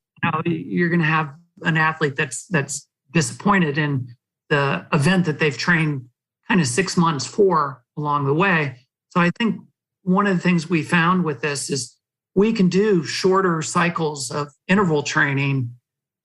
you're going to have an athlete that's disappointed in the event that they've trained kind of 6 months for along the way. So I think one of the things we found with this is we can do shorter cycles of interval training,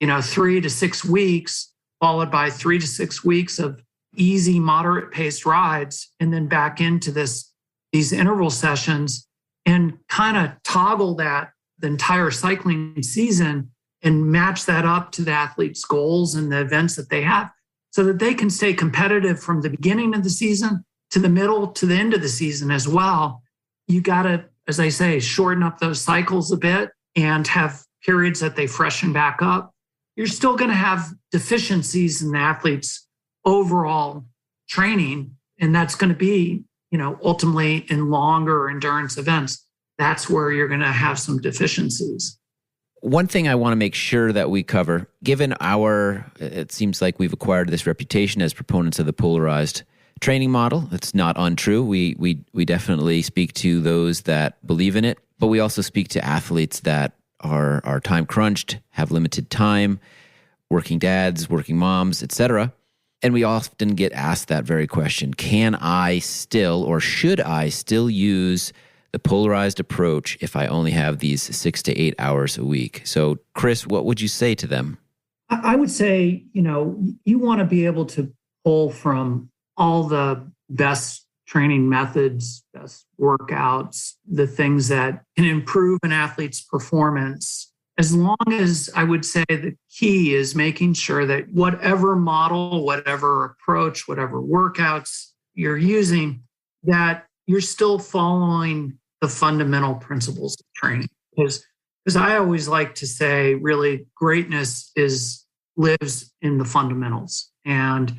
3 to 6 weeks, followed by 3 to 6 weeks of easy, moderate paced rides, and then back into these interval sessions and kind of toggle that the entire cycling season and match that up to the athlete's goals and the events that they have so that they can stay competitive from the beginning of the season to the middle to the end of the season as well. You got to, as I say, shorten up those cycles a bit and have periods that they freshen back up. You're still going to have deficiencies in the athlete's overall training, and that's going to be, ultimately in longer endurance events. That's where you're going to have some deficiencies. One thing I want to make sure that we cover, given it seems like we've acquired this reputation as proponents of the polarized training model. It's not untrue. We definitely speak to those that believe in it, but we also speak to athletes that are time crunched, have limited time, working dads, working moms, etc. And we often get asked that very question: can I still, or should I still use the polarized approach if I only have these 6 to 8 hours a week? So, Chris, what would you say to them? I would say, you want to be able to pull from all the best training methods, best workouts, the things that can improve an athlete's performance. As long as I would say the key is making sure that whatever model, whatever approach, whatever workouts you're using, that you're still following the fundamental principles of training. Because I always like to say, really, greatness lives in the fundamentals. And,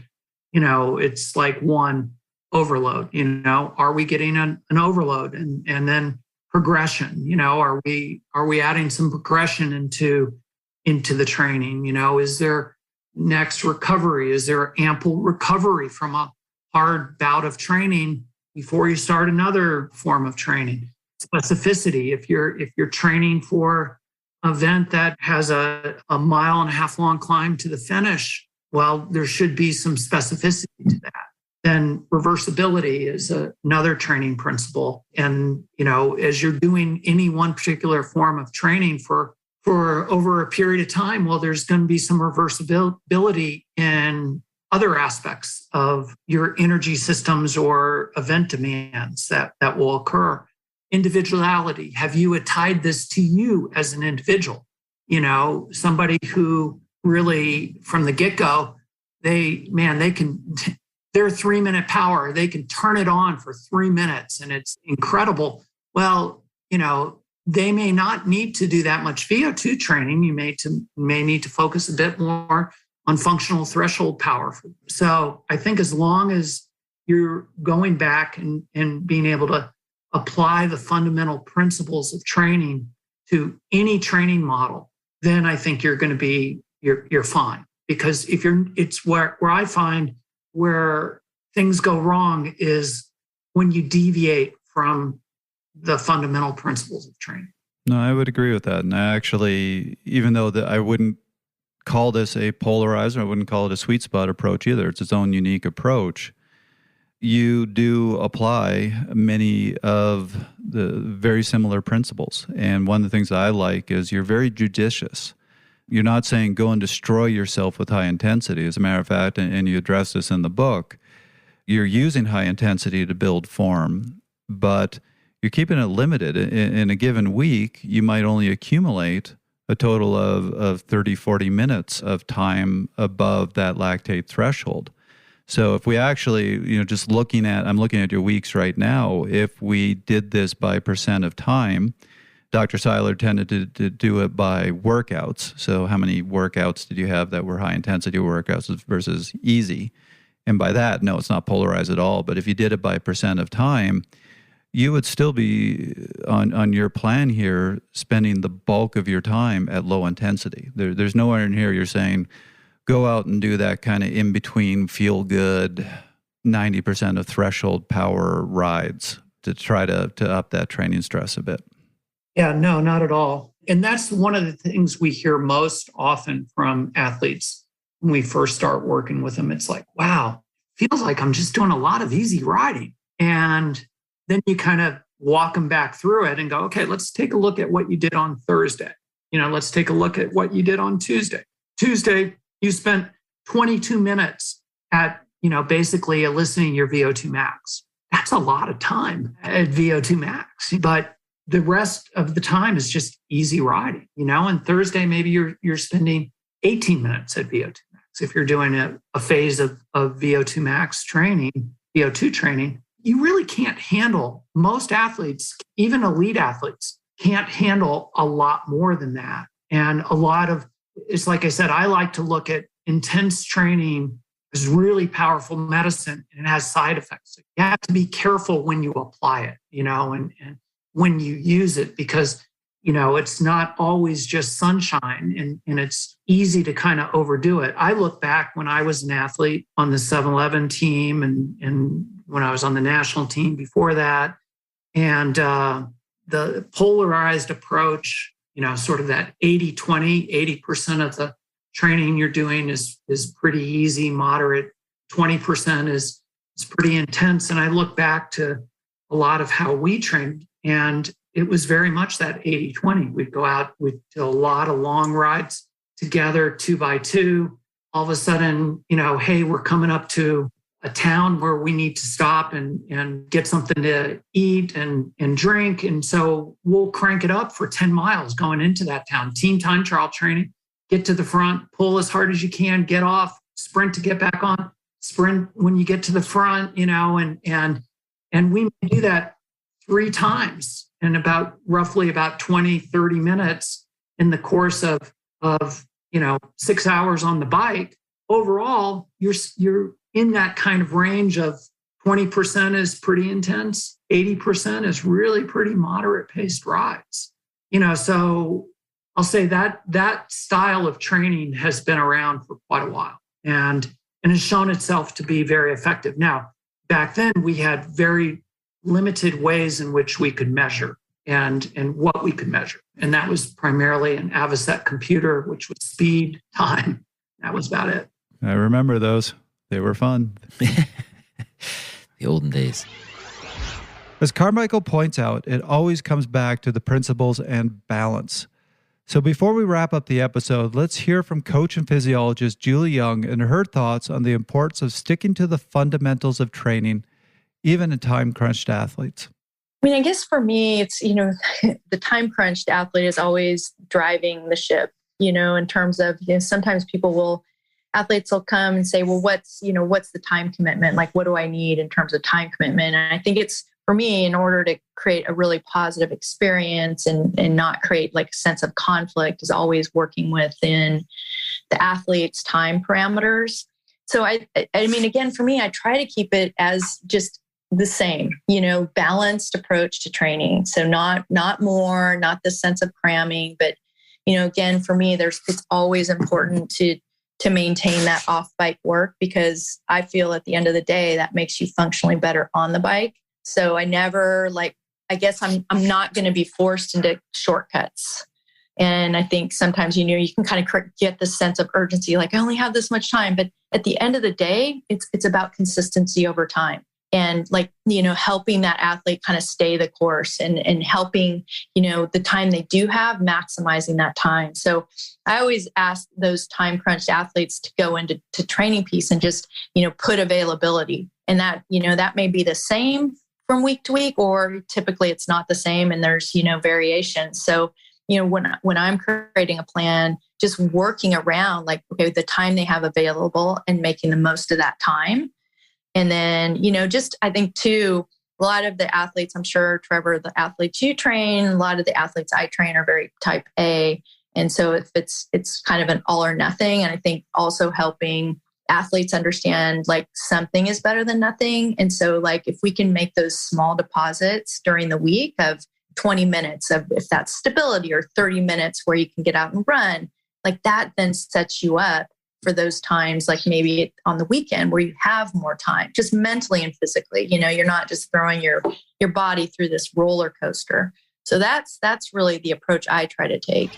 it's like one overload, are we getting an overload? And then progression, are we adding some progression into the training? Is there next recovery? Is there ample recovery from a hard bout of training before you start another form of training? Specificity. If you're training for an event that has a 1.5 mile long climb to the finish, well, there should be some specificity to that. Then reversibility is another training principle. And, as you're doing any one particular form of training for for over a period of time, well, there's going to be some reversibility in other aspects of your energy systems or event demands that will occur. Individuality. Have you tied this to you as an individual? Somebody who really from the get-go, their 3-minute power, they can turn it on for 3 minutes and it's incredible. Well, they may not need to do that much VO2 training. You may need to focus a bit more on functional threshold power. So I think as long as you're going back and being able to apply the fundamental principles of training to any training model, then I think you're going to be, you're fine. Because it's where I find where things go wrong is when you deviate from the fundamental principles of training. No, I would agree with that. And actually, even though I wouldn't call this a polarizer, I wouldn't call it a sweet spot approach either. It's its own unique approach. You do apply many of the very similar principles. And one of the things I like is you're very judicious. You're not saying go and destroy yourself with high intensity. As a matter of fact, and you address this in the book, you're using high intensity to build form, but you're keeping it limited. In a given week, you might only accumulate a total of 30, 40 minutes of time above that lactate threshold. So if we actually, just I'm looking at your weeks right now, if we did this by percent of time, Dr. Seiler tended to do it by workouts. So how many workouts did you have that were high intensity workouts versus easy? And by that, no, it's not polarized at all. But if you did it by percent of time, you would still be on your plan here spending the bulk of your time at low intensity. There's nowhere in here you're saying, go out and do that kind of in-between, feel-good, 90% of threshold power rides to try to up that training stress a bit. Yeah, no, not at all. And that's one of the things we hear most often from athletes when we first start working with them. It's like, wow, feels like I'm just doing a lot of easy riding. And then you kind of walk them back through it and go, okay, let's take a look at what you did on Thursday. Let's take a look at what you did on Tuesday. Tuesday, you spent 22 minutes at, basically eliciting your VO2 max. That's a lot of time at VO2 max, but the rest of the time is just easy riding, and Thursday, maybe you're spending 18 minutes at VO2 max. If you're doing a phase of VO2 max training, VO2 training, you really can't handle, most athletes, even elite athletes, can't handle a lot more than that. And it's like I said, I like to look at intense training as really powerful medicine, and it has side effects. So you have to be careful when you apply it, and when you use it, because, it's not always just sunshine and it's easy to kind of overdo it. I look back when I was an athlete on the 7-Eleven team and when I was on the national team before that, and the polarized approach, sort of that 80-20, 80% of the training you're doing is pretty easy, moderate, 20% is pretty intense. And I look back to a lot of how we trained, and it was very much that 80-20. We'd go out, we'd do a lot of long rides together, 2x2. All of a sudden, hey, we're coming up to a town where we need to stop and get something to eat and drink. And so we'll crank it up for 10 miles going into that town. Team time trial training, get to the front, pull as hard as you can, get off, sprint to get back on, sprint when you get to the front, and we may do that 3 times in roughly about 20, 30 minutes in the course of 6 hours on the bike. Overall, you're in that kind of range of 20% is pretty intense, 80% is really pretty moderate paced rides. So I'll say that style of training has been around for quite a while and has shown itself to be very effective. Now, back then we had very limited ways in which we could measure and what we could measure. And that was primarily an Avocet computer, which was speed, time. That was about it. I remember those. They were fun. The olden days. As Carmichael points out, it always comes back to the principles and balance. So before we wrap up the episode, let's hear from coach and physiologist Julie Young and her thoughts on the importance of sticking to the fundamentals of training, even in time-crunched athletes. I mean, I guess for me, it's, the time-crunched athlete is always driving the ship, in terms of, sometimes athletes will come and say, well, what's the time commitment? Like, what do I need in terms of time commitment? And I think it's, for me, in order to create a really positive experience and not create like a sense of conflict, is always working within the athlete's time parameters. So I mean, again, for me, I try to keep it as just the same, balanced approach to training. So not more, not the sense of cramming, but, again, for me, it's always important to maintain that off bike work, because I feel at the end of the day, that makes you functionally better on the bike. So I never I guess I'm not going to be forced into shortcuts. And I think sometimes, you can kind of get this sense of urgency, like I only have this much time. But at the end of the day, it's about consistency over time. And helping that athlete kind of stay the course and helping, the time they do have, maximizing that time. So I always ask those time crunched athletes to go into training piece and just, put availability. And that, that may be the same from week to week, or typically it's not the same and there's, variation. So, when I'm creating a plan, just working around okay, the time they have available and making the most of that time. And then, I think too, a lot of the athletes, I'm sure, Trevor, the athletes you train, a lot of the athletes I train are very type A. And so if it's kind of an all or nothing. And I think also helping athletes understand something is better than nothing. And so if we can make those small deposits during the week of 20 minutes of, if that's stability, or 30 minutes where you can get out and run, that then sets you up for those times, maybe on the weekend where you have more time, just mentally and physically. You're not just throwing your body through this roller coaster. So that's really the approach I try to take.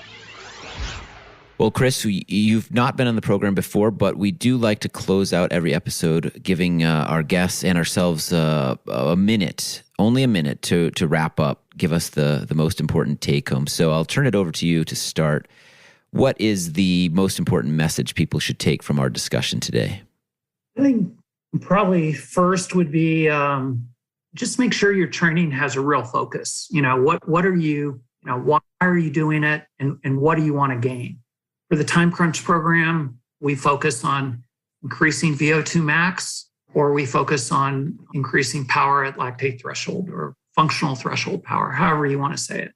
Well, Chris, you've not been on the program before, but we do like to close out every episode giving our guests and ourselves a minute, only a minute to wrap up, give us the most important take home. So I'll turn it over to you to start. What is the most important message people should take from our discussion today? I think probably first would be just make sure your training has a real focus. What are you, why are you doing it, and what do you want to gain? For the Time Crunch program, we focus on increasing VO2 max, or we focus on increasing power at lactate threshold or functional threshold power, however you want to say it.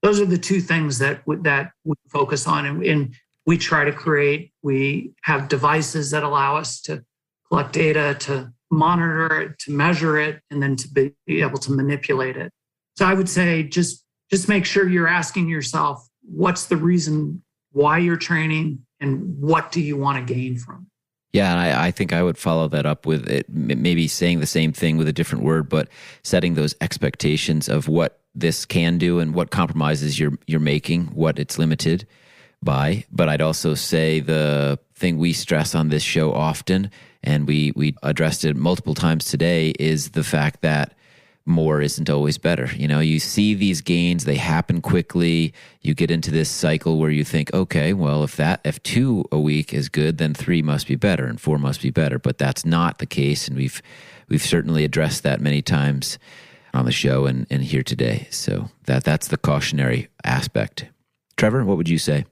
Those are the two things that we focus on. And we try to create, we have devices that allow us to collect data, to monitor it, to measure it, and then to be able to manipulate it. So I would say just make sure you're asking yourself, what's the reason why you're training and what do you want to gain from it? Yeah, and I think I would follow that up with it, maybe saying the same thing with a different word, but setting those expectations of what this can do and what compromises you're making, what it's limited by. But I'd also say the thing we stress on this show often, and we addressed it multiple times today, is the fact that more isn't always better. You see these gains, they happen quickly. You get into this cycle where you think, okay, well, if 2 a week is good, then 3 must be better and 4 must be better. But that's not the case. And we've certainly addressed that many times on the show and here today. So that's the cautionary aspect. Trevor, what would you say?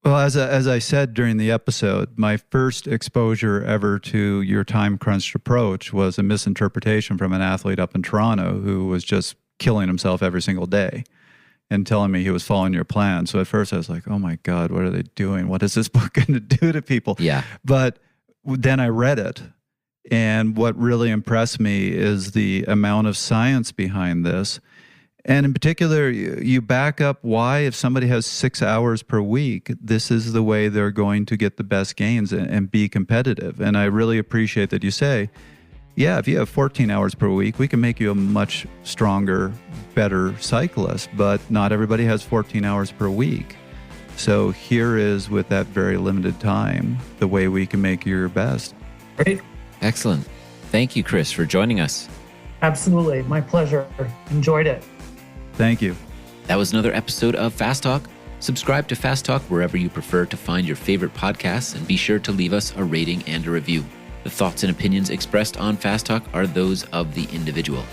Well, as I said during the episode, my first exposure ever to your time-crunched approach was a misinterpretation from an athlete up in Toronto who was just killing himself every single day and telling me he was following your plan. So at first I was like, oh my God, what are they doing? What is this book going to do to people? Yeah. But then I read it. And what really impressed me is the amount of science behind this. And in particular, you back up why, if somebody has 6 hours per week, this is the way they're going to get the best gains and be competitive. And I really appreciate that you say, yeah, if you have 14 hours per week, we can make you a much stronger, better cyclist, but not everybody has 14 hours per week. So here is, with that very limited time, the way we can make you your best. Great. Excellent. Thank you, Chris, for joining us. Absolutely. My pleasure. Enjoyed it. Thank you. That was another episode of Fast Talk. Subscribe to Fast Talk wherever you prefer to find your favorite podcasts, and be sure to leave us a rating and a review. The thoughts and opinions expressed on Fast Talk are those of the individual.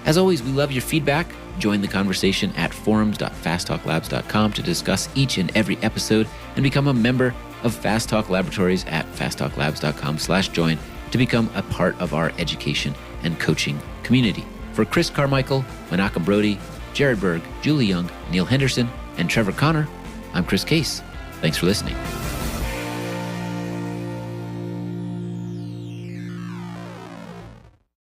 As always, we love your feedback. Join the conversation at forums.fasttalklabs.com to discuss each and every episode, and become a member of Fast Talk Laboratories at fasttalklabs.com/join to become a part of our education and coaching community. For Chris Carmichael, Menachem Brody, Jared Berg, Julie Young, Neil Henderson, and Trevor Connor, I'm Chris Case. Thanks for listening.